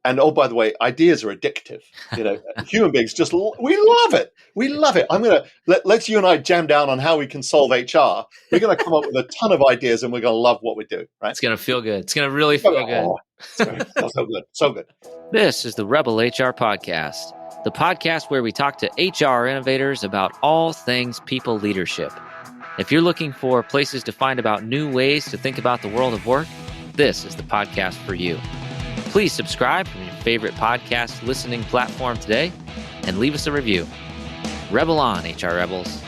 and oh, by the way, ideas are addictive. Human beings we love it. We love it. Let's you and I jam down on how we can solve HR. We're going to come up with a ton of ideas, and we're going to love what we do. Right? It's going to feel good. It's going to really feel good. So good. So good. This is the Rebel HR Podcast, the podcast where we talk to HR innovators about all things people leadership. If you're looking for places to find about new ways to think about the world of work, this is the podcast for you. Please subscribe from your favorite podcast listening platform today and leave us a review. Rebel on, HR Rebels.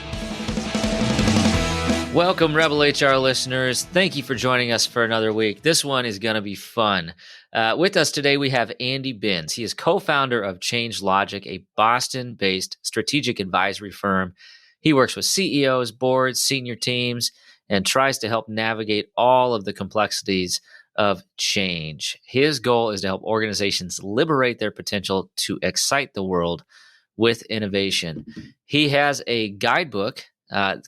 Welcome, Rebel HR listeners. Thank you for joining us for another week. This one is going to be fun. With us today, we have Andy Binns. He is co-founder of ChangeLogic, a Boston-based strategic advisory firm. He works with CEOs, boards, senior teams, and tries to help navigate all of the complexities of change. His goal is to help organizations liberate their potential to excite the world with innovation. He has a guidebook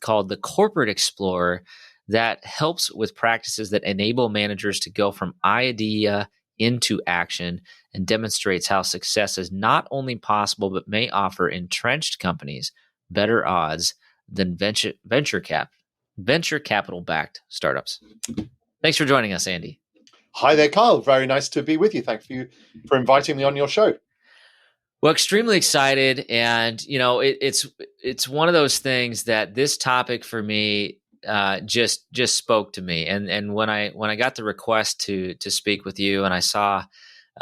called The Corporate Explorer that helps with practices that enable managers to go from idea into action and demonstrates how success is not only possible, but may offer entrenched companies better odds than venture capital-backed startups. Thanks for joining us, Andy. Hi there, Kyle. Very nice to be with you. Thank you for inviting me on your show. Well, extremely excited, and it's one of those things that this topic for me just spoke to me. And when I got the request to speak with you, and I saw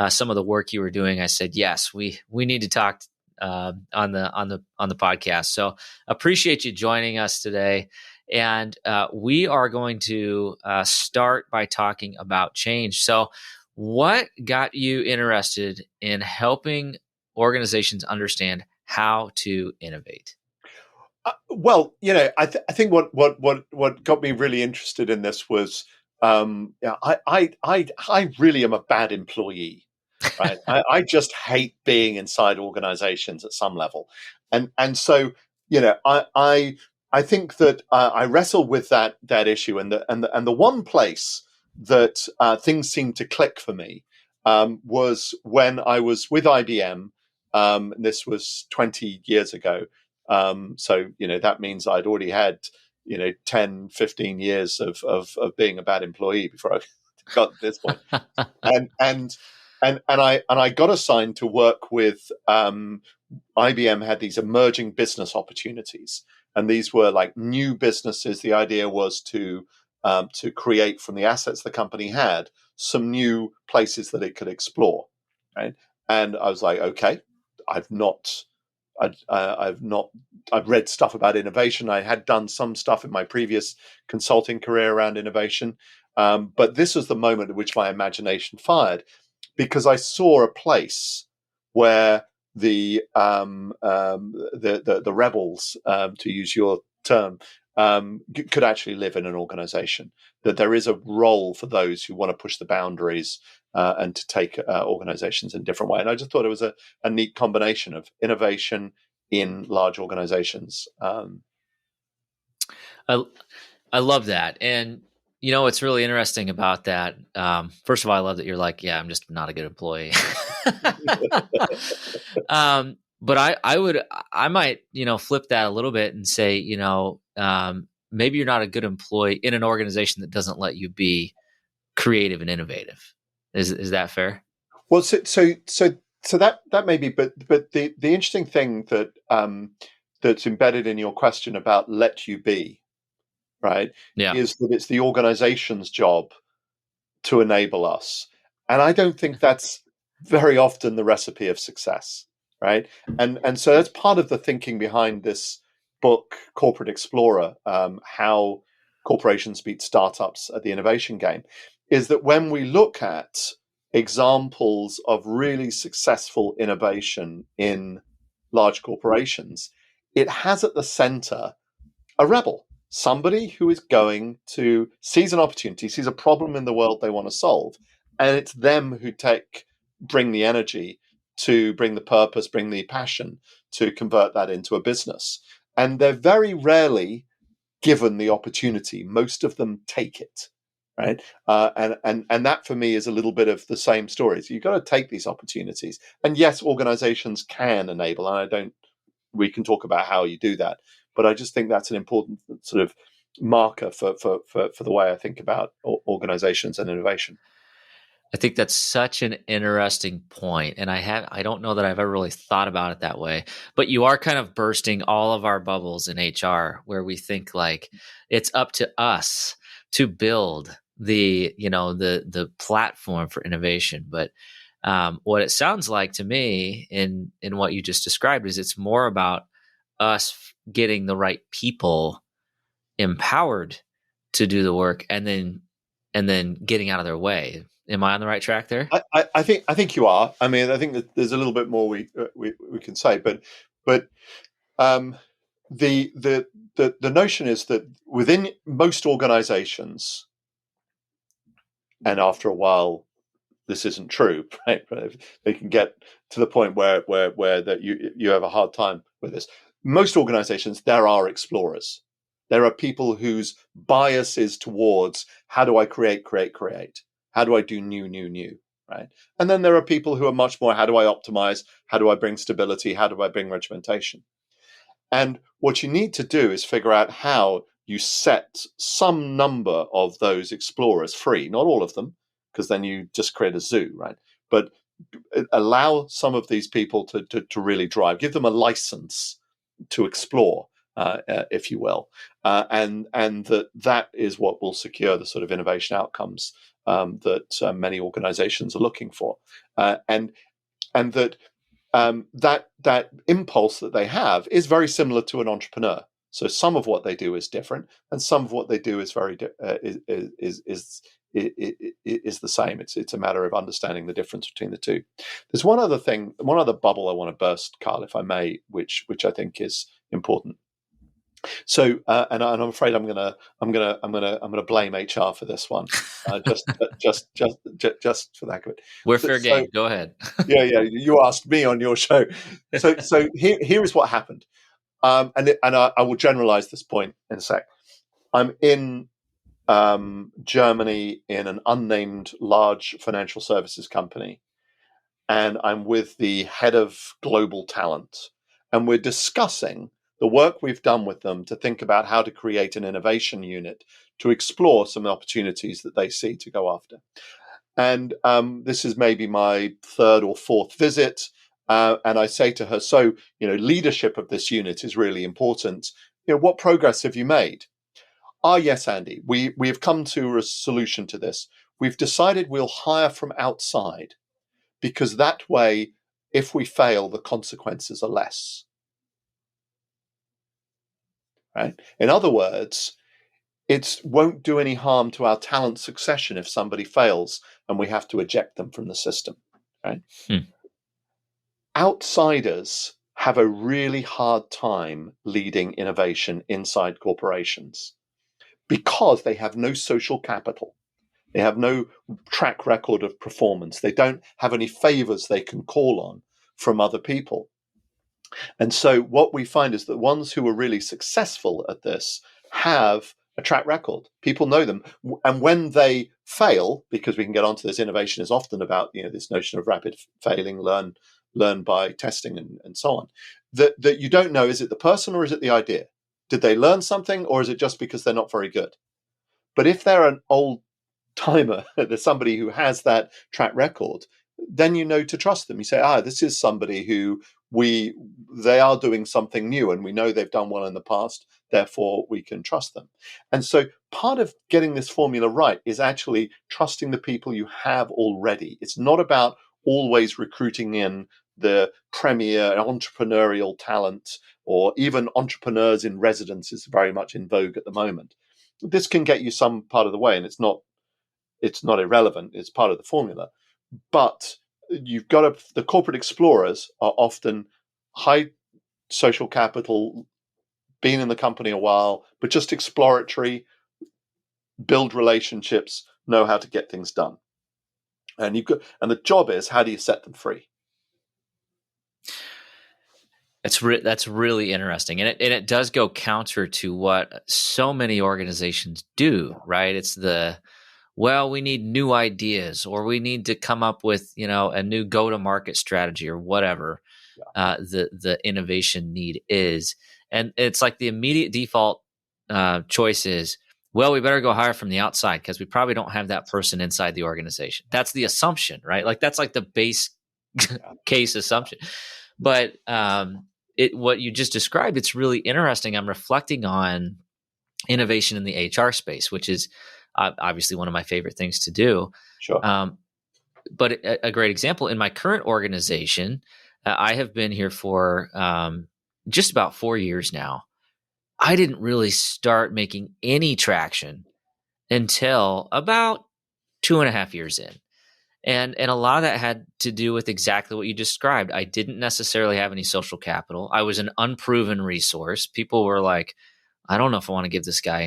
some of the work you were doing, I said yes, we need to talk on the podcast. So appreciate you joining us today. And we are going to start by talking about change. So what got you interested in helping organizations understand how to innovate? Well, I think what got me really interested in this was I really am a bad employee. Right? I just hate being inside organizations at some level. And so, I think that I wrestle with that issue, and the one place that things seemed to click for me was when I was with IBM. This was 20 years ago. So that means I'd already had 10, 15 years of being a bad employee before I got to this point. and I got assigned to work with IBM had these emerging business opportunities. And these were like new businesses. The idea was to create from the assets the company had some new places that it could explore. Right? And I was like, okay, I've read stuff about innovation. I had done some stuff in my previous consulting career around innovation. But this was the moment at which my imagination fired, because I saw a place where the rebels, to use your term, could actually live in an organization. That there is a role for those who want to push the boundaries and to take organizations in a different way. And I just thought it was a neat combination of innovation in large organizations. I love that. And what's really interesting about that, first of all, I love that you're like, yeah, I'm just not a good employee. But I might, flip that a little bit and say, maybe you're not a good employee in an organization that doesn't let you be creative and innovative. Is that fair? Well, so that may be, but the interesting thing that that's embedded in your question about let you be, right? Yeah. Is that it's the organization's job to enable us. And I don't think that's very often the recipe of success, right? And so that's part of the thinking behind this book, Corporate Explorer, how corporations beat startups at the innovation game, is that when we look at examples of really successful innovation in large corporations, it has at the center a rebel, somebody who is going to seize an opportunity, sees a problem in the world they want to solve, and it's them who bring the energy, to bring the purpose, bring the passion to convert that into a business. And they're very rarely given the opportunity. Most of them take it, right? And that for me is a little bit of the same story. So you've got to take these opportunities. And yes, organizations can enable, and we can talk about how you do that. But I just think that's an important sort of marker for the way I think about organizations and innovation. I think that's such an interesting point, and I don't know that I've ever really thought about it that way. But you are kind of bursting all of our bubbles in HR, where we think like it's up to us to build the platform for innovation. But what it sounds like to me in what you just described is it's more about us getting the right people empowered to do the work, and then getting out of their way. Am I on the right track there? I think you are. I mean, I think that there's a little bit more we can say, but um, the notion is that within most organizations, and after a while, this isn't true, right? But they can get to the point where that you have a hard time with this. Most organizations, there are explorers. There are people whose bias is towards how do I create? How do I do new, right? And then there are people who are much more how do I optimize? How do I bring stability? How do I bring regimentation? And what you need to do is figure out how you set some number of those explorers free, not all of them, because then you just create a zoo, right? But allow some of these people to really drive, give them a license to explore, if you will, and that is what will secure the sort of innovation outcomes that many organizations are looking for, and that impulse that they have is very similar to an entrepreneur. So some of what they do is different, and some of what they do is very is the same. It's a matter of understanding the difference between the two. There's one other thing, one other bubble I want to burst, Carl, if I may, which I think is important. So, and I'm afraid I'm gonna blame HR for this one, just for the heck of it. We're fair game. Go ahead. Yeah. You asked me on your show. So here is what happened, and I will generalize this point in a sec. I'm in Germany in an unnamed large financial services company, and I'm with the head of global talent, and we're discussing the work we've done with them to think about how to create an innovation unit to explore some opportunities that they see to go after. And this is maybe my third or fourth visit. And I say to her, so, leadership of this unit is really important. What progress have you made? Yes, Andy, we have come to a solution to this. We've decided we'll hire from outside because that way, if we fail, the consequences are less. Right? In other words, it won't do any harm to our talent succession if somebody fails and we have to eject them from the system, right? Outsiders have a really hard time leading innovation inside corporations because they have no social capital. They have no track record of performance. They don't have any favors they can call on from other people. And so what we find is that ones who are really successful at this have a track record. People know them. And when they fail, because we can get onto this, innovation is often about, this notion of rapid failing, learn by testing and so on, that you don't know, is it the person or is it the idea? Did they learn something or is it just because they're not very good? But if they're an old timer, there's somebody who has that track record, then you know to trust them. You say, this is somebody who they are doing something new and we know they've done well in the past, therefore we can trust them. And so part of getting this formula right is actually trusting the people you have already. It's not about always recruiting in the premier entrepreneurial talent, or even entrepreneurs in residence is very much in vogue at the moment. This can get you some part of the way, and it's not irrelevant. It's part of the formula. But you've got the corporate explorers are often high social capital, been in the company a while, but just exploratory, build relationships, know how to get things done. And the job is, how do you set them free? That's really interesting, and it does go counter to what so many organizations do, right? It's well, we need new ideas, or we need to come up with, a new go-to-market strategy, or whatever Yeah, the innovation need is. And it's like the immediate default choice is, well, we better go hire from the outside because we probably don't have that person inside the organization. That's the assumption, right? Like that's like the base yeah, case assumption. But what you just described, it's really interesting. I'm reflecting on innovation in the HR space, which is obviously one of my favorite things to do. sure. Um, but a great example in my current organization, I have been here for just about 4 years now. I didn't really start making any traction until about 2.5 years in. And a lot of that had to do with exactly what you described. I didn't necessarily have any social capital. I was an unproven resource. People were like, I don't know if I want to give this guy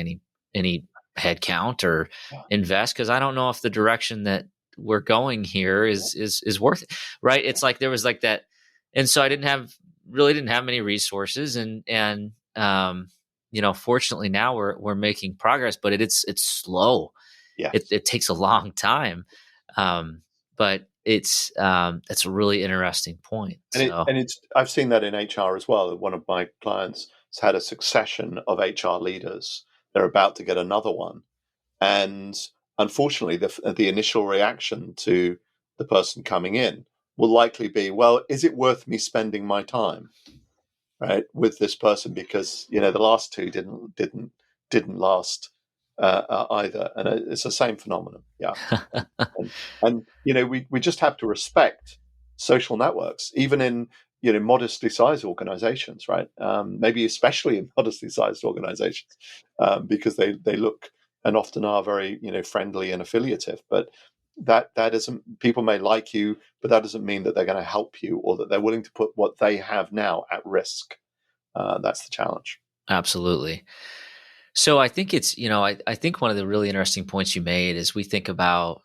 any head count or Yeah, invest, because I don't know if the direction that we're going here is worth it. Right. It's like there was like that. And so I didn't have many resources, and fortunately now we're making progress, but it's slow. yes. It takes a long time. But it's a really interesting point. So It's I've seen that in HR as well. One of my clients has had a succession of HR leaders. They're about to get another one, and unfortunately, the initial reaction to the person coming in will likely be, "Well, is it worth me spending my time, right, with this person? Because the last two didn't last either." And it's the same phenomenon. Yeah. And we just have to respect social networks, even in modestly sized organizations, right? Maybe especially in modestly sized organizations, because they look and often are very friendly and affiliative. But that isn't, people may like you, but that doesn't mean that they're going to help you or that they're willing to put what they have now at risk. That's the challenge. absolutely. So I think I think one of the really interesting points you made is we think about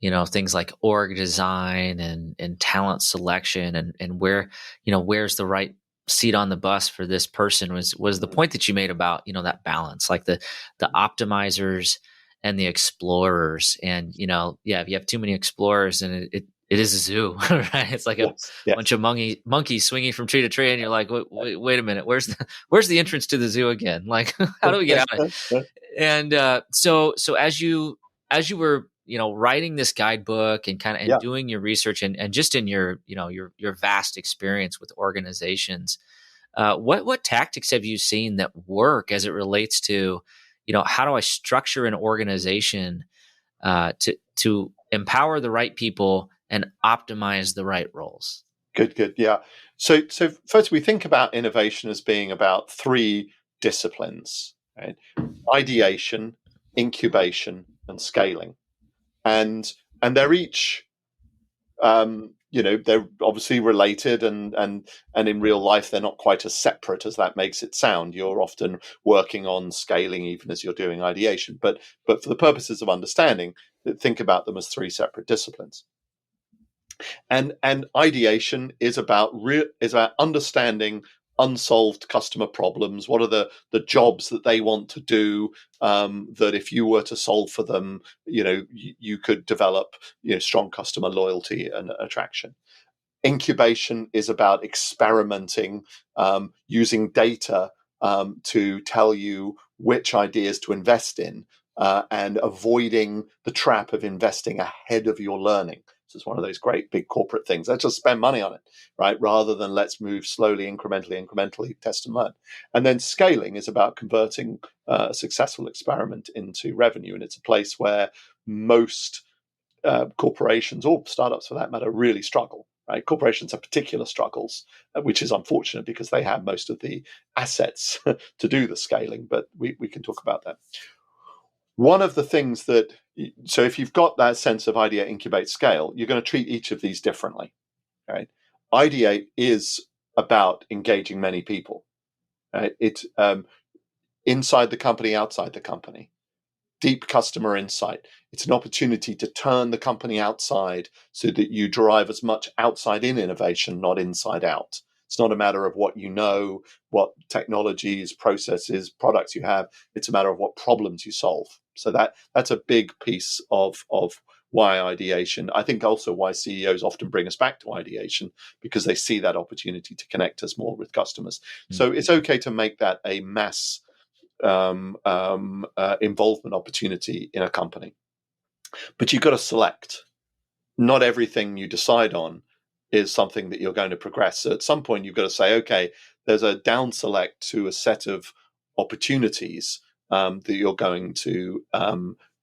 things like org design and talent selection, and where's the right seat on the bus for this person was the point that you made about that balance, like the optimizers and the explorers. And yeah, if you have too many explorers, and it is a zoo, right? It's like a Yes, bunch yes, of monkeys swinging from tree to tree, and you're like, wait a minute, where's the entrance to the zoo again? Like, how do we get out? And so as you were writing this guidebook and kind of and yeah. doing your research, and just in your your vast experience with organizations, what tactics have you seen that work as it relates to how do I structure an organization to empower the right people and optimize the right roles? Good, good. Yeah. So first we think about innovation as being about three disciplines, right? Ideation, incubation, and scaling. And they're each they're obviously related, and in real life they're not quite as separate as that makes it sound. You're often working on scaling even as you're doing ideation. But for the purposes of understanding, think about them as three separate disciplines. And ideation is about understanding unsolved customer problems. What are the jobs that they want to do, that if you were to solve for them, you could develop strong customer loyalty and attraction. Incubation is about experimenting, using data to tell you which ideas to invest in, and avoiding the trap of investing ahead of your learning. This is one of those great big corporate things. Let's just spend money on it, right? Rather than let's move slowly, incrementally, test and learn. And then scaling is about converting a successful experiment into revenue. And it's a place where most corporations, or startups for that matter, really struggle. Right? Corporations have particular struggles, which is unfortunate because they have most of the assets to do the scaling. But we can talk about that. One of the things so if you've got that sense of ideate, incubate, scale, you're going to treat each of these differently. Right? Ideate is about engaging many people. Right? It's inside the company, outside the company. Deep customer insight. It's an opportunity to turn the company outside so that you drive as much outside in innovation, not inside out. It's not a matter of what you know, what technologies, processes, products you have. It's a matter of what problems you solve. So that's a big piece of why ideation. I think also why CEOs often bring us back to ideation, because they see that opportunity to connect us more with customers. So it's okay to make that a mass involvement opportunity in a company, but you've got to select. Not everything you decide on is something that you're going to progress. So at some point, you've got to say, okay, there's a down select to a set of opportunities that you're going to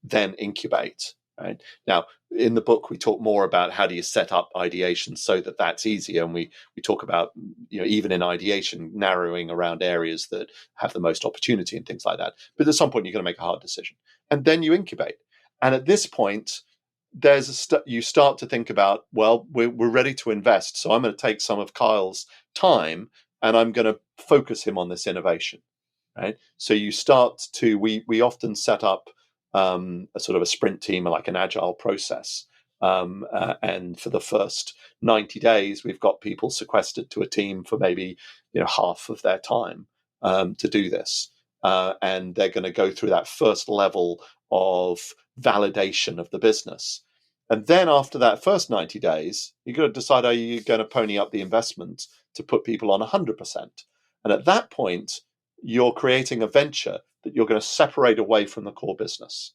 then incubate. Right now, in the book, we talk more about how do you set up ideation so that that's easier, and we talk about, even in ideation, narrowing around areas that have the most opportunity and things like that. But at some point, you're going to make a hard decision, and then you incubate. And at this point, you start to think about, well, we're ready to invest, so I'm going to take some of Kyle's time and I'm going to focus him on this innovation, right? So you start to we often set up a sort of a sprint team, like an agile process, and for the first 90 days we've got people sequestered to a team for maybe half of their time to do this, and they're going to go through that first level of validation of the business. And then after that first 90 days, you've got to decide, are you going to pony up the investment to put people on 100%? And at that point, you're creating a venture that you're going to separate away from the core business,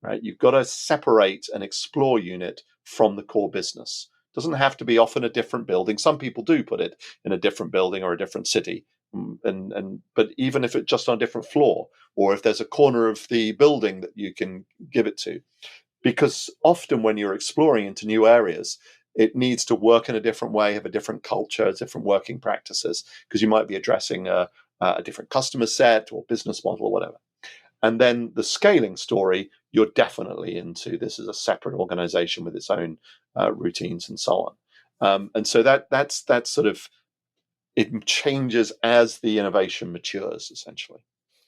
right? You've got to separate an explore unit from the core business. It doesn't have to be off in a different building. Some people do put it in a different building or a different city. But even if it's just on a different floor, or if there's a corner of the building that you can give it to, because often when you're exploring into new areas, it needs to work in a different way, have a different culture, different working practices, because you might be addressing a different customer set or business model or whatever. And then the scaling story, you're definitely into. This is a separate organization with its own routines and so on. And so that's sort of, it changes as the innovation matures, essentially.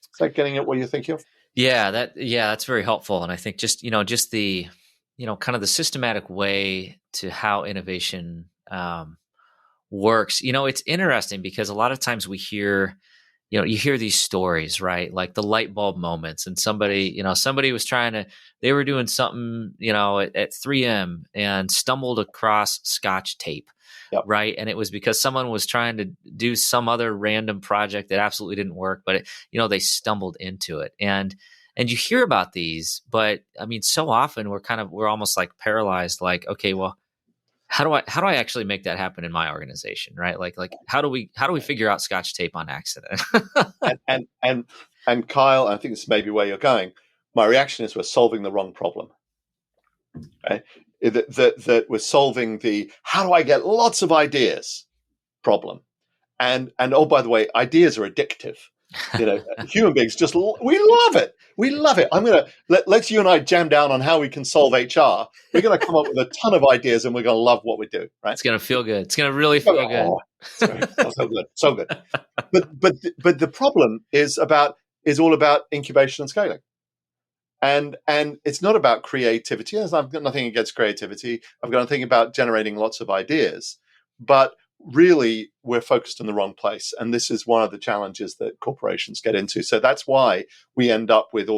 Is that getting at what you're thinking of? That's very helpful. And I think just the, kind of the systematic way to how innovation works. It's interesting because a lot of times we hear, you hear these stories, right? Like the light bulb moments, and somebody was they were doing something, at 3M and stumbled across Scotch tape. Yep. Right. And it was because someone was trying to do some other random project that absolutely didn't work, but they stumbled into it. And you hear about these, but I mean, so often we're almost like paralyzed, like, okay, well, how do I actually make that happen in my organization? Right. Like how do we figure out Scotch tape on accident? and Kyle, I think this is maybe where you're going. My reaction is we're solving the wrong problem. Right? That we're solving the how do I get lots of ideas problem. And oh, by the way, ideas are addictive. Human beings we love it. We love it. Let's you and I jam down on how we can solve HR. We're going to come up with a ton of ideas, and we're going to love what we do. Right? It's going to feel good. It's going to really feel good. So good, so good. But the problem is all about incubation and scaling. And it's not about creativity. I've got nothing against creativity. I've got nothing about generating lots of ideas. But really, we're focused in the wrong place. And this is one of the challenges that corporations get into. So that's why we end up with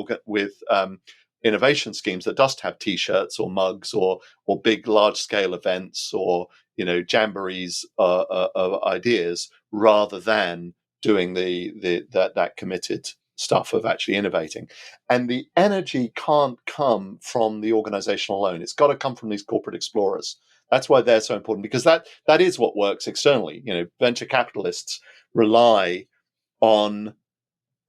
innovation schemes that just have T-shirts or mugs or big, large-scale events or jamborees of ideas, rather than doing that committed stuff of actually innovating. And the energy can't come from the organization alone. It's got to come from these corporate explorers. That's why they're so important, because that is what works externally. Venture capitalists rely on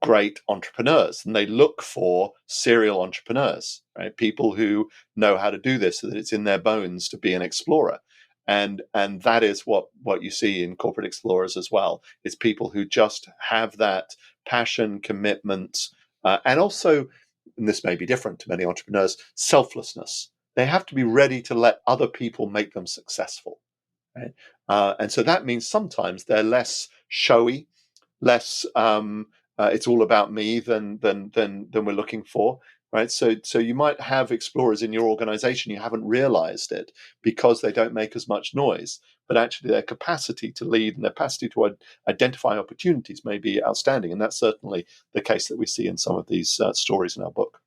great entrepreneurs, and they look for serial entrepreneurs, right? People who know how to do this, so that it's in their bones to be an explorer. And that is what you see in corporate explorers as well. It's people who just have that passion, commitment, and also, and this may be different to many entrepreneurs, selflessness. They have to be ready to let other people make them successful. Right? And so that means sometimes they're less showy, less it's all about me than we're looking for. right? So you might have explorers in your organization, you haven't realized it because they don't make as much noise, but actually their capacity to lead and their capacity to identify opportunities may be outstanding. And that's certainly the case that we see in some of these stories in our book.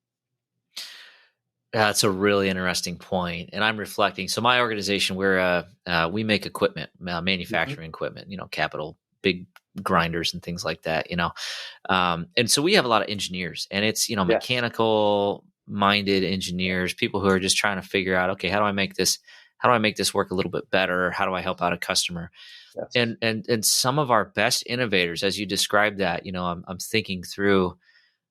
That's a really interesting point, and I'm reflecting. So my organization, we make equipment, manufacturing equipment, capital, big grinders and things like that, and so we have a lot of engineers, and it's Yes. mechanical minded engineers, people who are just trying to figure out, okay, how do I make this work a little bit better? How do I help out a customer? Yes. And some of our best innovators, as you described that, I'm thinking through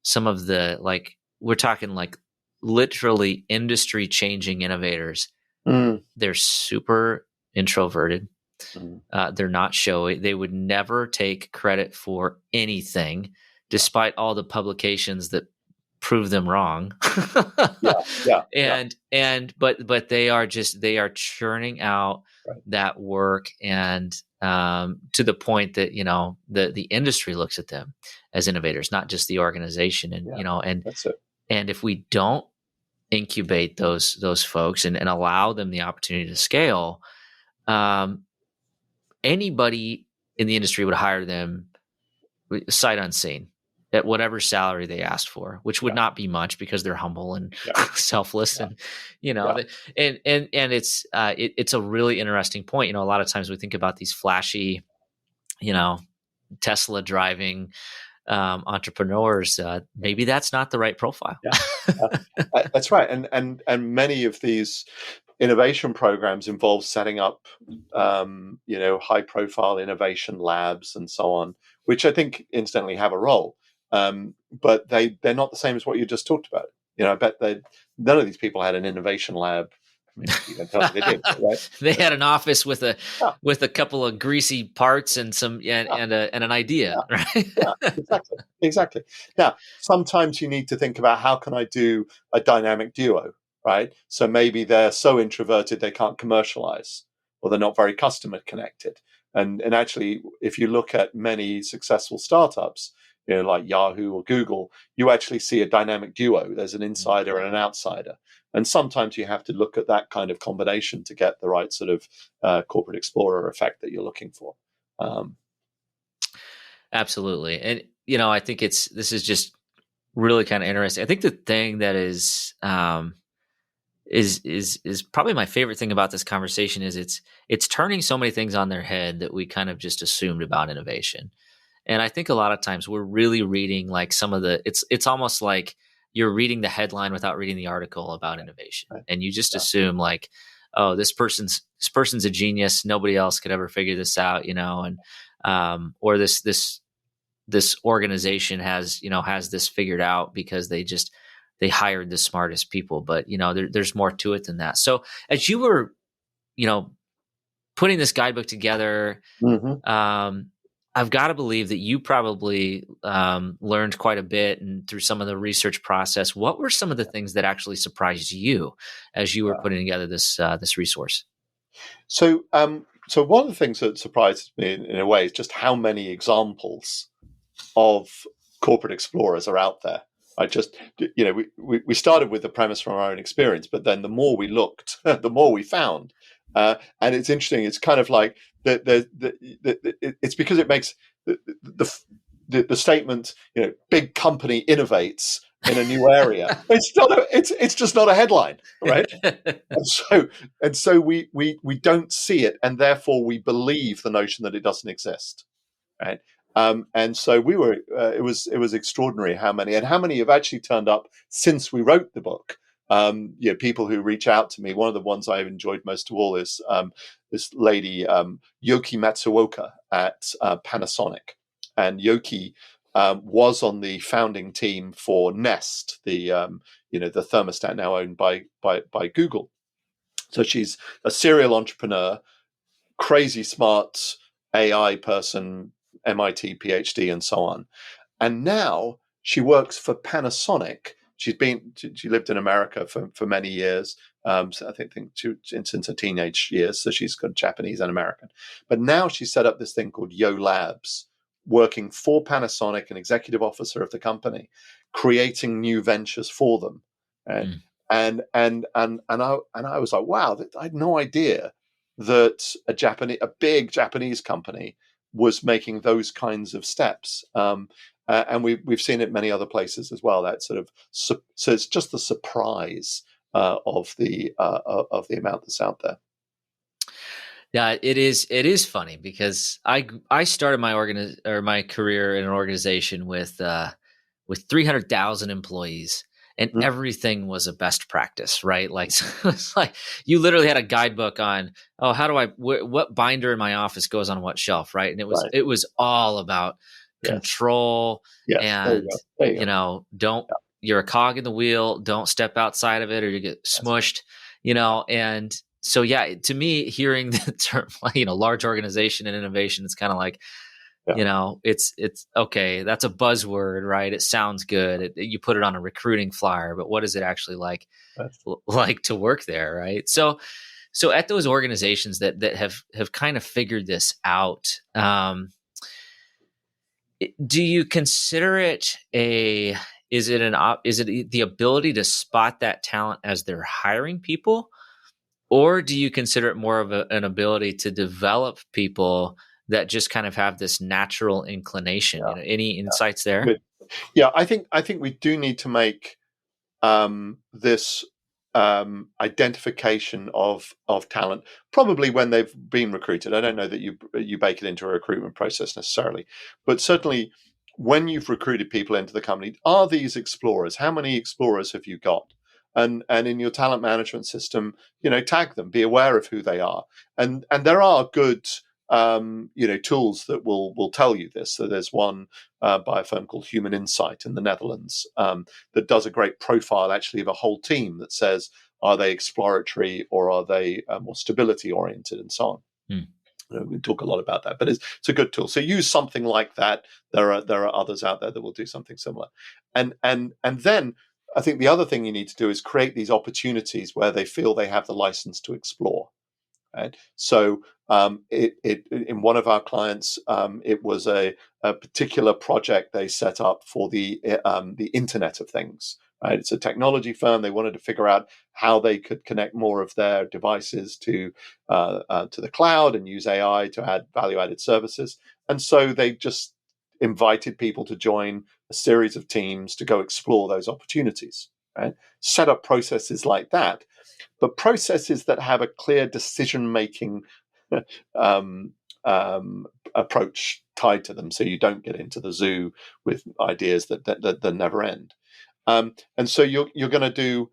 some of the, like, we're talking like literally industry changing innovators. Mm. They're super introverted. Mm. They're not showy. They would never take credit for anything, despite all the publications that prove them wrong. Yeah. Yeah. Yeah. But they are churning out Right. that work, and to the point that the industry looks at them as innovators, not just the organization. And Yeah. That's it. and if we don't incubate those folks and allow them the opportunity to scale, um, anybody in the industry would hire them sight unseen at whatever salary they asked for, which would Yeah. not be much because they're humble and Yeah. selfless, Yeah. and Yeah. it's a really interesting point. A lot of times we think about these flashy, Tesla driving entrepreneurs. Maybe that's not the right profile. Yeah. That's right. And many of these innovation programs involve setting up, high profile innovation labs and so on, which I think incidentally have a role. But they're not the same as what you just talked about. I bet none of these people had an innovation lab. I mean, you can tell me they did, right? They had an office with a Yeah. couple of greasy parts and and an idea, Yeah. right? Yeah, exactly. Now, sometimes you need to think about how can I do a dynamic duo, right? So maybe they're so introverted they can't commercialize, or they're not very customer connected. And actually, if you look at many successful startups, like Yahoo or Google, you actually see a dynamic duo. There's an insider and an outsider. And sometimes you have to look at that kind of combination to get the right sort of corporate explorer effect that you're looking for. Absolutely. And I think this is just really kind of interesting. I think the thing that is probably my favorite thing about this conversation is it's turning so many things on their head that we kind of just assumed about innovation. And I think a lot of times we're really reading like some of it's almost like you're reading the headline without reading the article about innovation. Right. And you just Yeah. assume like, oh, this person's a genius. Nobody else could ever figure this out, and or this organization has this figured out because they hired the smartest people. But there's more to it than that. So as you were putting this guidebook together, Mm-hmm. I've got to believe that you probably learned quite a bit, and through some of the research process, what were some of the things that actually surprised you as you were putting together this resource? So one of the things that surprises me in a way is just how many examples of corporate explorers are out there. We started with the premise from our own experience, but then the more we looked, the more we found. And it's interesting. It's kind of like it's because it makes the statement, big company innovates in a new area. It's just not a headline, right? And so we don't see it, and therefore we believe the notion that it doesn't exist, right? And so we were. It was extraordinary how many have actually turned up since we wrote the book. People who reach out to me. One of the ones I've enjoyed most of all is this lady, Yoki Matsuoka at Panasonic, and Yoki was on the founding team for Nest, the thermostat now owned by Google. So she's a serial entrepreneur, crazy smart AI person, MIT PhD, and so on. And now she works for Panasonic. She lived in America for many years. So I think since her teenage years. So she's got Japanese and American. But now she set up this thing called Yo Labs, working for Panasonic, an executive officer of the company, creating new ventures for them. Right? Mm. And I was like, wow, I had no idea that a big Japanese company was making those kinds of steps. And we've seen it many other places as well. That sort of so it's just the surprise of the amount that's out there. Yeah, it is. It is funny because I started my career in an organization with 300,000 employees, and Mm, everything was a best practice, right? Like it's like you literally had a guidebook on, oh, how do what binder in my office goes on what shelf, right? And right. it was all about Yes. control Yes. There you and go. There you go. don't Yeah. you're a cog in the wheel, don't step outside of it or you get That's right. smushed, and so yeah, to me, hearing the term, large organization and innovation, it's kind of like, Yeah. it's okay. That's a buzzword, right? It sounds good. You put it on a recruiting flyer, but what is it actually That's, like to work there, right? So at those organizations that have kind of figured this out, do you consider it is it the ability to spot that talent as they're hiring people? Or do you consider it more of an ability to develop people that just kind of have this natural inclination? yeah. Any insights there? Good. Yeah. I think we do need to make this identification of talent, probably when they've been recruited. I don't know that you bake it into a recruitment process necessarily, but certainly when you've recruited people into the company, are these explorers? How many explorers have you got? And in your talent management system, tag them, be aware of who they are, and there are good tools that will tell you this. So there's one by a firm called Human Insight in the Netherlands, that does a great profile actually of a whole team that says, are they exploratory or are they more stability oriented and so on. Hmm. We talk a lot about that, but it's a good tool. So use something like that. There are others out there that will do something similar, and then I think the other thing you need to do is create these opportunities where they feel they have the license to explore. Right? So it in one of our clients, it was a particular project they set up for the Internet of Things. Right? It's a technology firm. They wanted to figure out how they could connect more of their devices to the cloud and use AI to add value-added services. And so they just invited people to join a series of teams to go explore those opportunities. Right? Set up processes like that, but processes that have a clear decision-making um, approach tied to them, so you don't get into the zoo with ideas that never end. And so you're going to do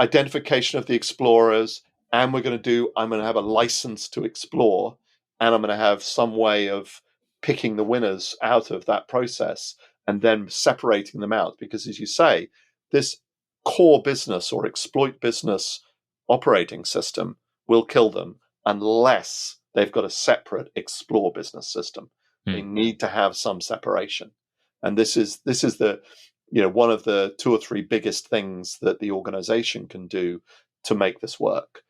identification of the explorers, and I'm going to have a license to explore, and I'm going to have some way of picking the winners out of that process and then separating them out. Because as you say, this core business or exploit business operating system will kill them unless they've got a separate explore business system. They Hmm. need to have some separation. And this is the one of the two or three biggest things that the organization can do to make this work,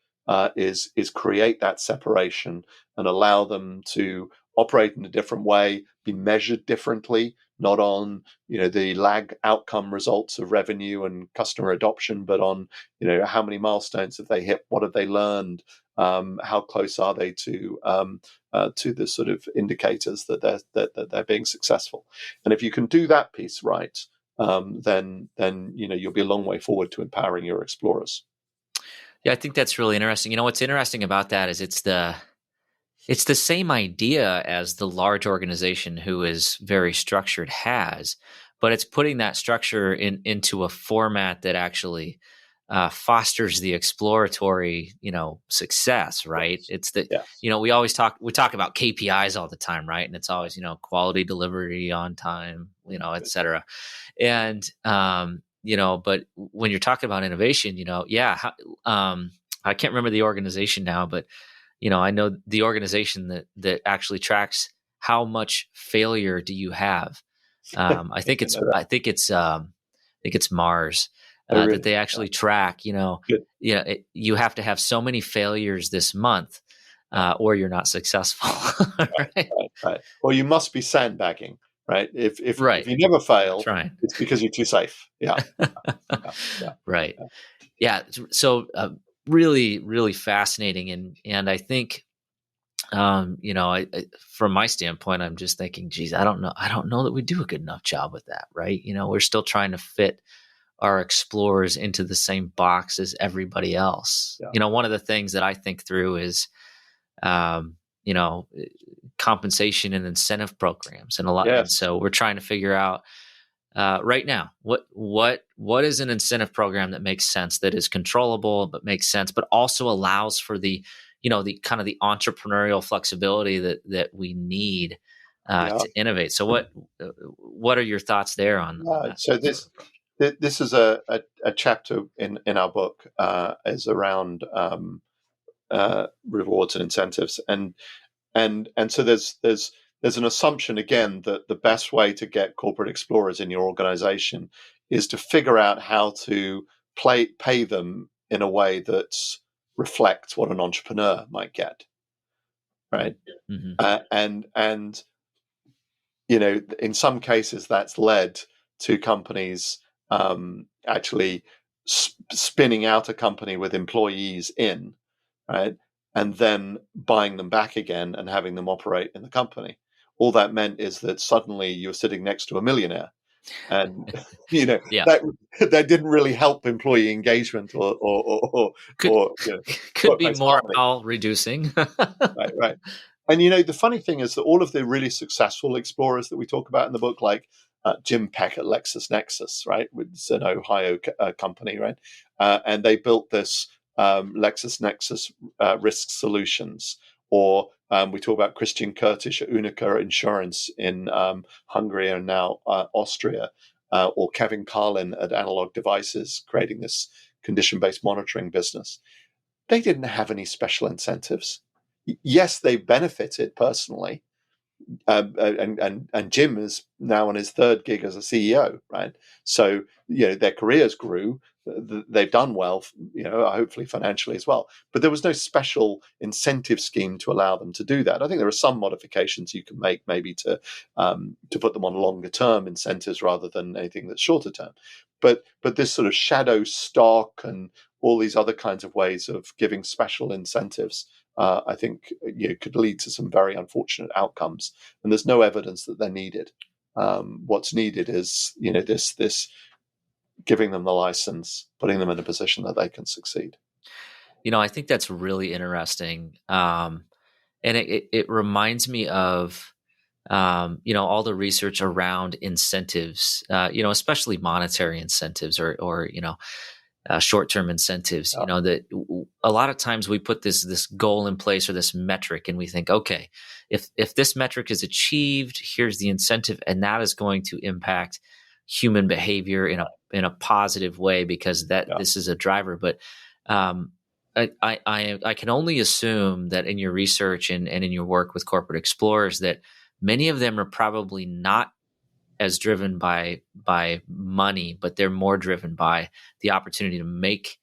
is create that separation and allow them to operate in a different way, be measured differently, not on the lag outcome results of revenue and customer adoption, but on how many milestones have they hit, what have they learned, how close are they to the sort of indicators that they're being successful. And if you can do that piece right, then you'll be a long way forward to empowering your explorers. Yeah, I think that's really interesting. What's interesting about that is it's the same idea as the large organization who is very structured has, but it's putting that structure into a format that actually fosters the exploratory, success, right? Yes. It's that, Yes. we talk about KPIs all the time, right? And it's always, quality, delivery, on time, et cetera. And, but when you're talking about innovation, I can't remember the organization now, but I know the organization that actually tracks how much failure do you have. I think it's that. I think it's I think it's Mars, Oh, that really? they Yeah. actually track. Good. You have to have so many failures this month, Yeah. or you're not successful. Right. Right? right? Or you must be sandbagging, right? If Right. you never fail, Trying. it's because you're too safe. Yeah, yeah, yeah. Right. Yeah. Yeah. So really, really fascinating, and I think from my standpoint, I'm just thinking, geez, I don't know that we do a good enough job with that, right? We're still trying to fit our explorers into the same box as everybody else. Yeah. One of the things that I think through is, um, you know, compensation and incentive programs, and a lot. And Yes. so we're trying to figure out right now what is an incentive program that makes sense, that is controllable, but makes sense, but also allows for the the kind of the entrepreneurial flexibility that we need Yeah. to innovate. So what are your thoughts there on that? So this is a chapter in our book is around rewards and incentives, and so there's an assumption again that the best way to get corporate explorers in your organization is to figure out how to pay them in a way that reflects what an entrepreneur might get, right? Mm-hmm. And in some cases that's led to companies actually spinning out a company with employees in, right? And then buying them back again and having them operate in the company. All that meant is that suddenly you're sitting next to a millionaire. And Yeah, that didn't really help employee engagement could or could be workplace harmony. morale reducing. Right, right. And the funny thing is that all of the really successful explorers that we talk about in the book, like Jim Peck at LexisNexis, right, which is an Ohio company, right, and they built this LexisNexis Risk Solutions, or we talk about Christian Kurtish at Unica Insurance in Hungary and now Austria, or Kevin Carlin at Analog Devices, creating this condition-based monitoring business. They didn't have any special incentives. Yes, they benefited personally, and Jim is now on his third gig as a CEO, right? So their careers grew. They've done well, hopefully financially as well. But there was no special incentive scheme to allow them to do that. I think there are some modifications you can make, maybe to put them on longer term incentives rather than anything that's shorter term. But this sort of shadow stock and all these other kinds of ways of giving special incentives, I think could lead to some very unfortunate outcomes, and there's no evidence that they're needed. What's needed is this giving them the license, putting them in a position that they can succeed. I think that's really interesting, and it reminds me of all the research around incentives, especially monetary incentives or short-term incentives. Yeah. That a lot of times we put this goal in place, or this metric, and we think, okay, if this metric is achieved, here's the incentive, and that is going to impact human behavior in a positive way, because this is a driver. But I can only assume that in your research and in your work with corporate explorers, that many of them are probably not as driven by money, but they're more driven by the opportunity to make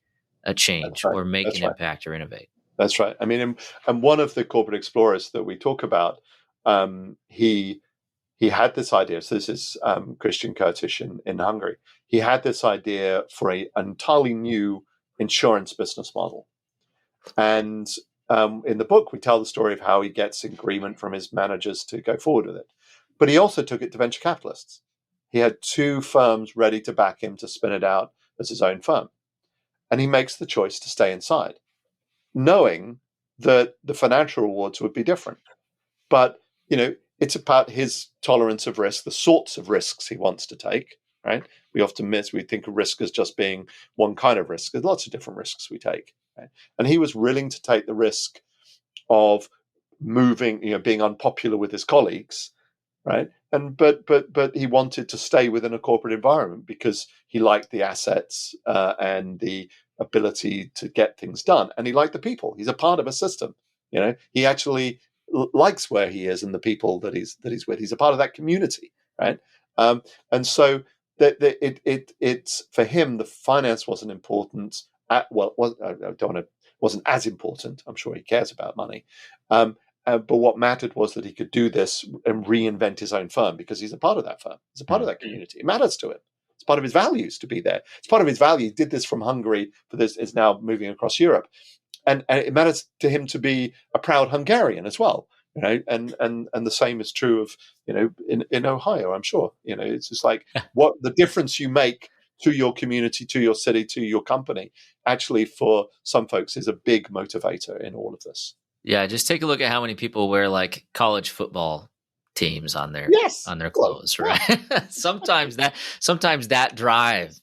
a change, Right. or make That's an right. impact, or innovate. That's right. I mean, and one of the corporate explorers that we talk about, he had this idea. So this is Christian Kurtish in Hungary. He had this idea for an entirely new insurance business model. And in the book, we tell the story of how he gets agreement from his managers to go forward with it. But he also took it to venture capitalists. He had two firms ready to back him to spin it out as his own firm. And he makes the choice to stay inside, knowing that the financial rewards would be different. But, it's about his tolerance of risk, the sorts of risks he wants to take, right? We think of risk as just being one kind of risk. There's lots of different risks we take, right? And he was willing to take the risk of moving, being unpopular with his colleagues, right? And but he wanted to stay within a corporate environment because he liked the assets and the ability to get things done, and he liked the people. He's a part of a system. He actually likes where he is and the people that he's with. He's a part of that community, right? And so it's for him, the finance wasn't important. I don't want to, wasn't as important. I'm sure he cares about money, but what mattered was that he could do this and reinvent his own firm because he's a part of that firm. He's a part of that community. It matters to him. It's part of his values to be there. It's part of his value. He did this from Hungary, but this is now moving across Europe. And it matters to him to be a proud Hungarian as well. And the same is true of, in Ohio, I'm sure. It's just like what the difference you make to your community, to your city, to your company, actually for some folks is a big motivator in all of this. Yeah, just take a look at how many people wear like college football teams on their clothes, right? sometimes that drive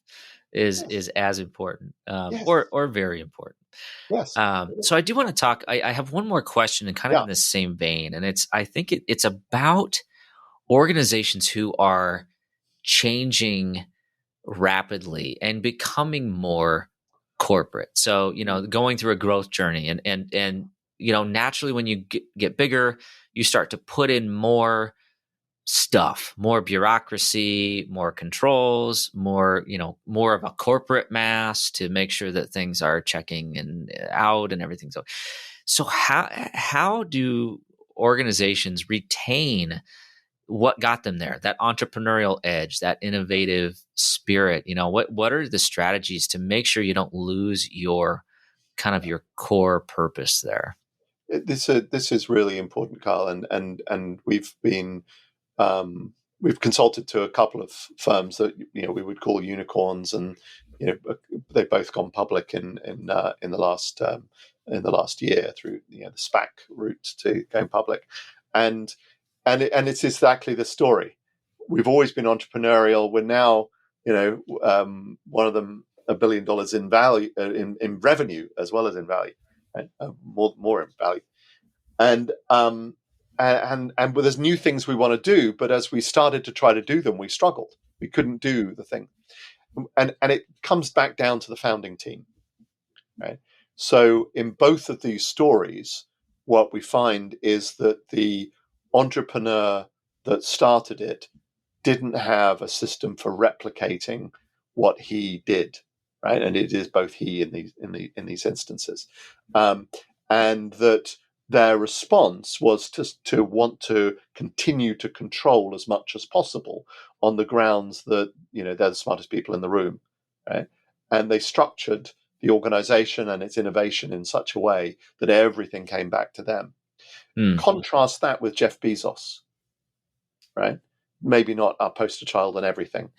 is as important, or very important. Yes. So I do want to talk. I have one more question, and kind of in the same vein, and I think it's about organizations who are changing rapidly and becoming more corporate. So going through a growth journey, and naturally when you get bigger, you start to put in more stuff, more bureaucracy, more controls, more of a corporate mass to make sure that things are checking and out and everything. So how do organizations retain what got them there, that entrepreneurial edge, that innovative spirit? What are the strategies to make sure you don't lose your kind of your core purpose there? This is really important, Carl, and we've consulted to a couple of firms that we would call unicorns, and they've both gone public in the last year through the SPAC route to going public, and it's exactly the story. We've always been entrepreneurial. We're now one of them $1 billion in value, in revenue as well as in value, right? More in value, and there's new things we want to do, but as we started to try to do them, we struggled. We couldn't do the thing, and it comes back down to the founding team, right? So in both of these stories, what we find is that the entrepreneur that started it didn't have a system for replicating what he did, right? And it is both he in these instances, and that their response was to want to continue to control as much as possible on the grounds that they're the smartest people in the room, right? And they structured the organization and its innovation in such a way that everything came back to them. Contrast that with Jeff Bezos, right? Maybe not our poster child and everything.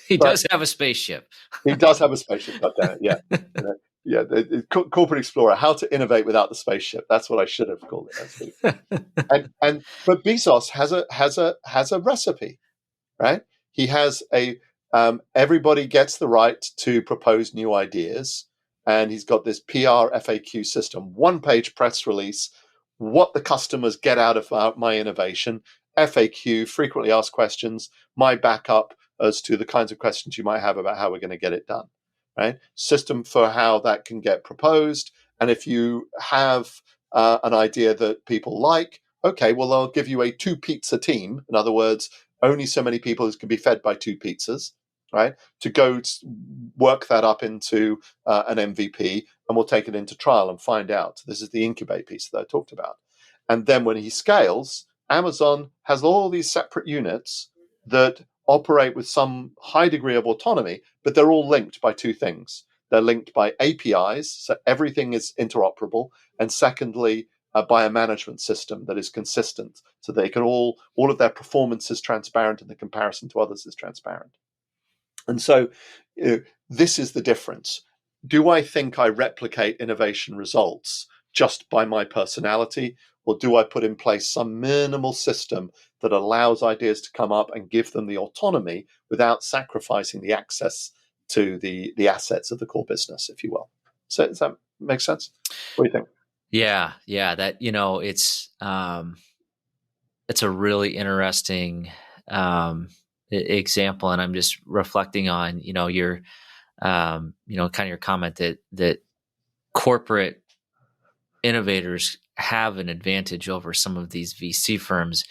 He does have a spaceship. He does have a spaceship, goddammit, yeah. Corporate Explorer, how to innovate without the spaceship. That's what I should have called it. But Bezos has a recipe, right? He has everybody gets the right to propose new ideas, and he's got this PR FAQ system, one-page press release, what the customers get out of my innovation, FAQ, frequently asked questions, my backup as to the kinds of questions you might have about how we're going to get it done, right? System for how that can get proposed. And if you have an idea that people like, okay, well, I'll give you a 2-pizza team. In other words, only so many people can be fed by 2 pizzas, right? To go work that up into an MVP, and we'll take it into trial and find out. This is the incubate piece that I talked about. And then when he scales, Amazon has all these separate units that operate with some high degree of autonomy, but they're all linked by 2 things. They're linked by APIs, so everything is interoperable, and secondly, by a management system that is consistent, so they can all of their performance is transparent and the comparison to others is transparent. And so this is the difference. Do I think I replicate innovation results just by my personality, or do I put in place some minimal system that allows ideas to come up and give them the autonomy without sacrificing the access to the assets of the core business, if you will? So does that make sense? What do you think? Yeah. That it's a really interesting example, and I'm just reflecting on your kind of your comment that corporate innovators have an advantage over some of these VC firms.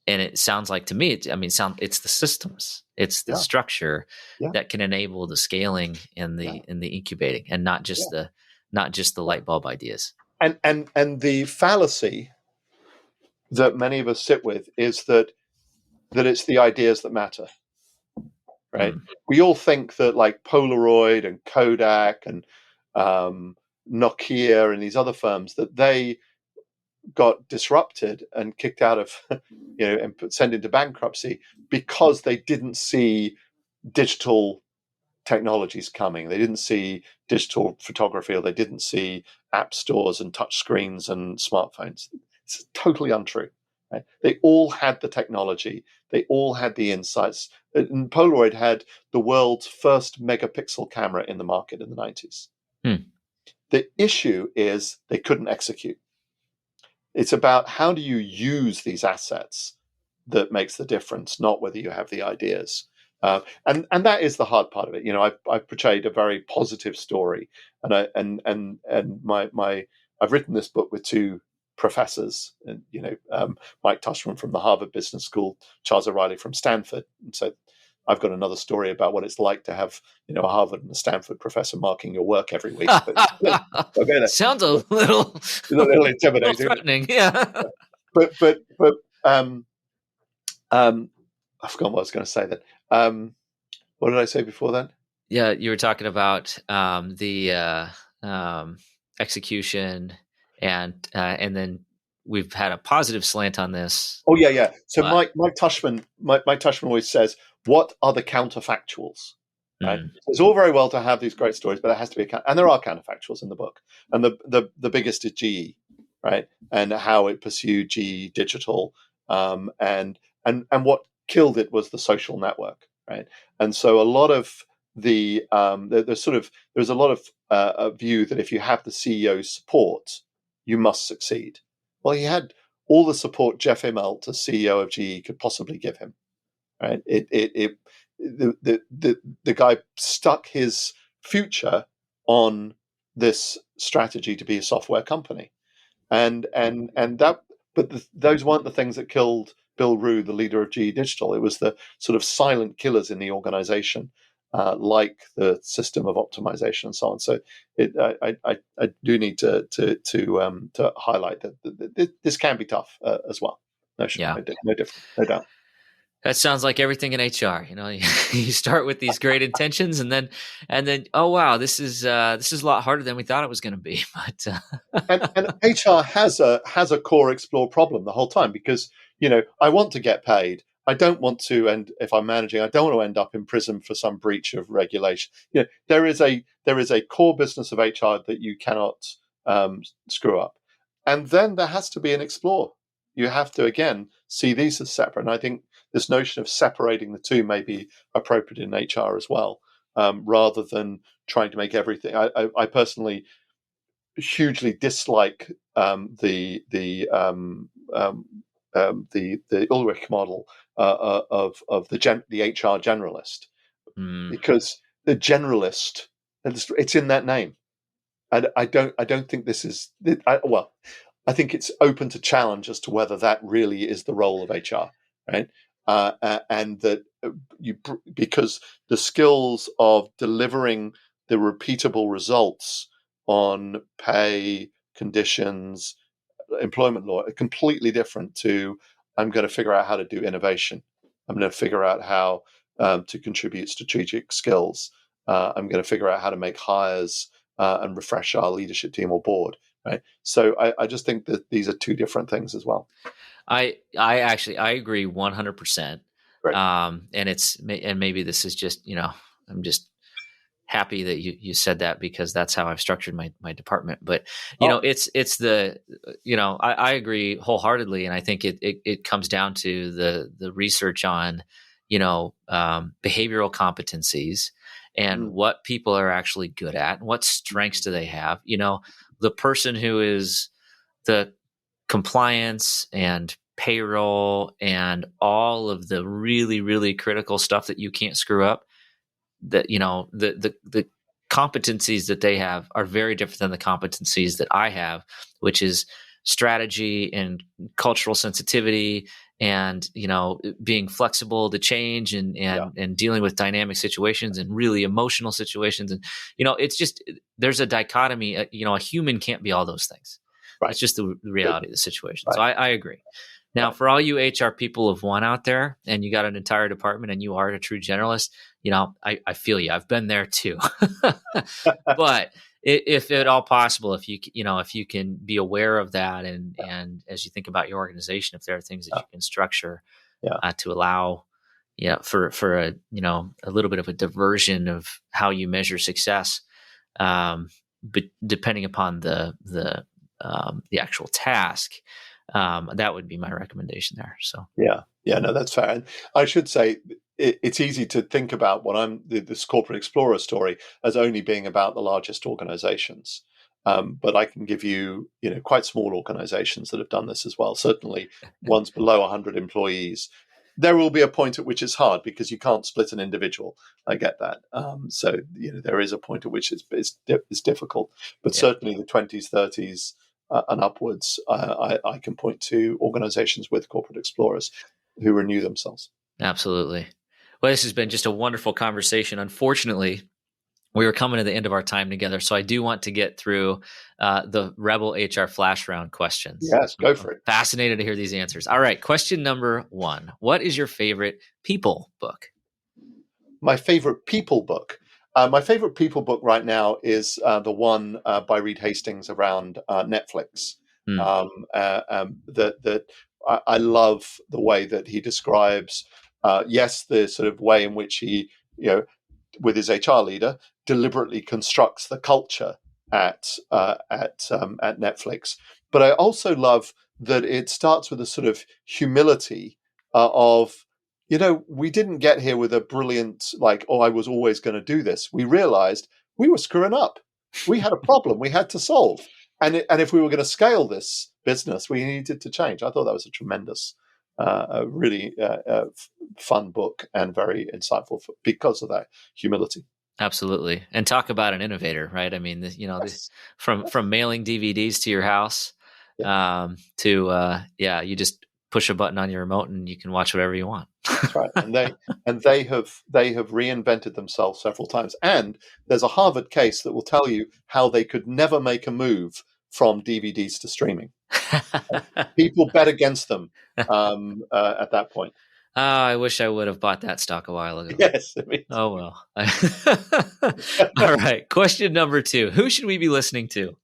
And it sounds like to me, it's the systems, it's the structure that can enable the scaling and the incubating, and not just the light bulb ideas. and the fallacy that many of us sit with is that it's the ideas that matter, right? We all think that like Polaroid and Kodak and Nokia and these other firms, that they got disrupted and kicked out of, and sent into bankruptcy because they didn't see digital technologies coming. They didn't see digital photography, or they didn't see app stores and touch screens and smartphones. It's totally untrue. Right? They all had the technology. They all had the insights. And Polaroid had the world's first megapixel camera in the market in the 90s. The issue is they couldn't execute. It's about how do you use these assets that makes the difference, not whether you have the ideas. And that is the hard part of it. I've portrayed a very positive story, and I've written this book with two professors, and Mike Tushman from the Harvard Business School, Charles O'Reilly from Stanford, and so I've got another story about what it's like to have a Harvard and a Stanford professor marking your work every week. Sounds a little intimidating, threatening. Yeah. But I forgot what I was going to say then. What did I say before then? Yeah, you were talking about the execution, and then we've had a positive slant on this. Oh yeah. So Mike Tushman always says, "What are the counterfactuals?" Right. It's all very well to have these great stories, but it has to be and there are counterfactuals in the book, and the biggest is GE, right, and how it pursued GE Digital, and what killed it was the social network, right, and so a lot of there's a lot of a view that if you have the CEO's support, you must succeed. Well, he had all the support Jeff Immelt, as CEO of GE, could possibly give him, right? The guy stuck his future on this strategy to be a software company, and that. But those weren't the things that killed Bill Rue, the leader of GE Digital. It was the sort of silent killers in the organization, like the system of optimization and so on. So I do need to highlight that this can be tough as well. No doubt. That sounds like everything in HR. You start with these great intentions, and then oh wow, this is a lot harder than we thought it was going to be. But and HR has a core explore problem the whole time, because I want to get paid. I don't want to, and if I'm managing, I don't want to end up in prison for some breach of regulation. There is a core business of HR that you cannot screw up, and then there has to be an explore. You have to again see these as separate, and I think this notion of separating the two may be appropriate in HR as well, rather than trying to make everything. I personally hugely dislike the Ulrich model of the HR generalist, because the generalist, it's in that name. I don't think this is I think it's open to challenge as to whether that really is the role of HR, right? And that because the skills of delivering the repeatable results on pay, conditions, employment law are completely different to I'm going to figure out how to do innovation. I'm going to figure out how to contribute strategic skills. I'm going to figure out how to make hires and refresh our leadership team or board. Right. So I just think that these are two different things as well. I agree 100%. And maybe this is just, I'm just happy that you said that, because that's how I've structured my department. But, it's the, I agree wholeheartedly. And I think it comes down to the research on, behavioral competencies and what people are actually good at and what strengths do they have. The person who is the compliance and payroll and all of the really, really critical stuff that you can't screw up, that, the competencies that they have are very different than the competencies that I have, which is strategy and cultural sensitivity and, being flexible to change and dealing with dynamic situations and really emotional situations. And, it's just, there's a dichotomy, a human can't be all those things. Right. It's just the reality of the situation. Right. So I agree. Now, Right. for all you HR people of one out there, and you got an entire department, and you are a true generalist, I feel you. I've been there too. But if at all possible, if you can be aware of that, and as you think about your organization, if there are things that you can structure to allow, for a little bit of a diversion of how you measure success, but depending upon the actual task, that would be my recommendation there. So no, that's fair. And I should say it's easy to think about this corporate explorer story as only being about the largest organizations. But I can give you, quite small organizations that have done this as well. Certainly ones below 100 employees. There will be a point at which it's hard because you can't split an individual. I get that. So there is a point at which it's difficult. But certainly the 20s, 30s and upwards, I can point to organizations with corporate explorers who renew themselves. Absolutely. Well, this has been just a wonderful conversation. Unfortunately, we were coming to the end of our time together, so I do want to get through the Rebel HR Flash Round questions. Yes, go for it. Fascinated to hear these answers. All right, question number 1. What is your favorite people book? My favorite people book? My favorite people book right now is the one by Reed Hastings around Netflix. That I love the way that he describes, the sort of way in which he, with his HR leader, deliberately constructs the culture at Netflix. But I also love that it starts with a sort of humility of, we didn't get here with a brilliant, I was always going to do this. We realized we were screwing up. We had a problem we had to solve. And if we were going to scale this business, we needed to change. I thought that was a tremendous, really fun book and very insightful because of that humility. Absolutely. And talk about an innovator, right? I mean, from mailing DVDs to your house to, you just push a button on your remote and you can watch whatever you want. That's right. And they have reinvented themselves several times. And there's a Harvard case that will tell you how they could never make a move from DVDs to streaming. People bet against them at that point. Oh, I wish I would have bought that stock a while ago. Yes. Oh, well. All right. Question number 2. Who should we be listening to?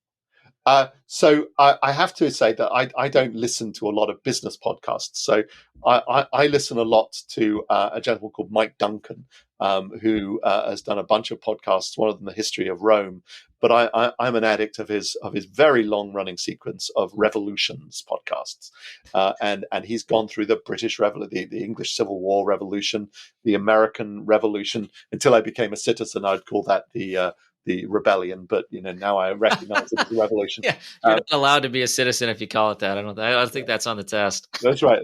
So I have to say that I don't listen to a lot of business podcasts. So I listen a lot to a gentleman called Mike Duncan, who has done a bunch of podcasts, one of them the history of Rome. But I'm an addict of his very long running sequence of revolutions podcasts, and he's gone through the British Revolution, the English Civil War Revolution, the American Revolution. Until I became a citizen, I'd call that the rebellion, but now I recognize it as a revolution. Yeah, you're not allowed to be a citizen if you call it that. I don't think that's on the test. That's right.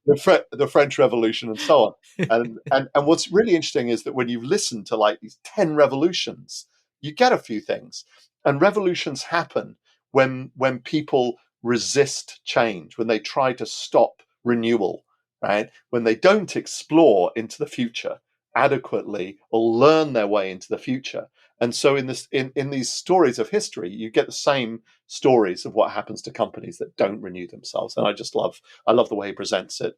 The French Revolution and so on. And what's really interesting is that when you listen to these 10 revolutions, you get a few things. And revolutions happen when people resist change, when they try to stop renewal, right? When they don't explore into the future adequately or learn their way into the future. And so in these stories of history, you get the same stories of what happens to companies that don't renew themselves. And I love the way he presents it.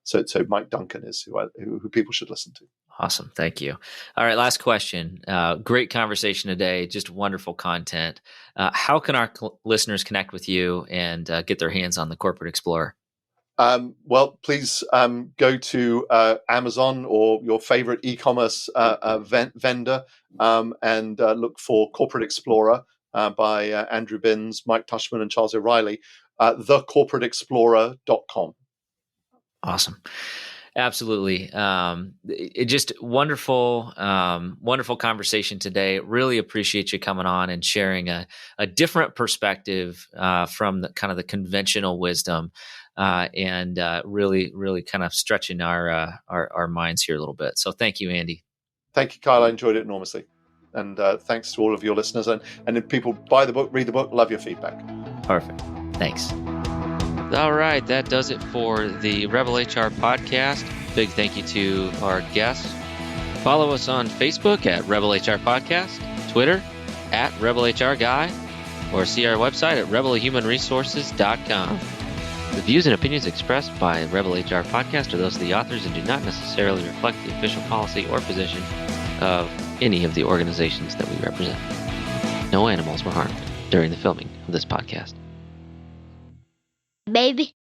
So Mike Duncan is who people should listen to. Awesome. Thank you. All right. Last question. Great conversation today. Just wonderful content. How can our listeners connect with you and get their hands on the Corporate Explorer? Well, please go to Amazon or your favorite e-commerce vendor and look for Corporate Explorer by Andrew Binns, Mike Tushman, and Charles O'Reilly, thecorporateexplorer.com. Awesome. Absolutely. It just wonderful conversation today. Really appreciate you coming on and sharing a different perspective from the kind of the conventional wisdom. And really, really kind of stretching our minds here a little bit. So thank you, Andy. Thank you, Kyle. I enjoyed it enormously. And thanks to all of your listeners. And if people buy the book, read the book, love your feedback. Perfect. Thanks. All right. That does it for the Rebel HR podcast. Big thank you to our guests. Follow us on Facebook at Rebel HR Podcast, Twitter at Rebel HR Guy, or see our website at rebelhumanresources.com. The views and opinions expressed by Rebel HR Podcast are those of the authors and do not necessarily reflect the official policy or position of any of the organizations that we represent. No animals were harmed during the filming of this podcast. Baby.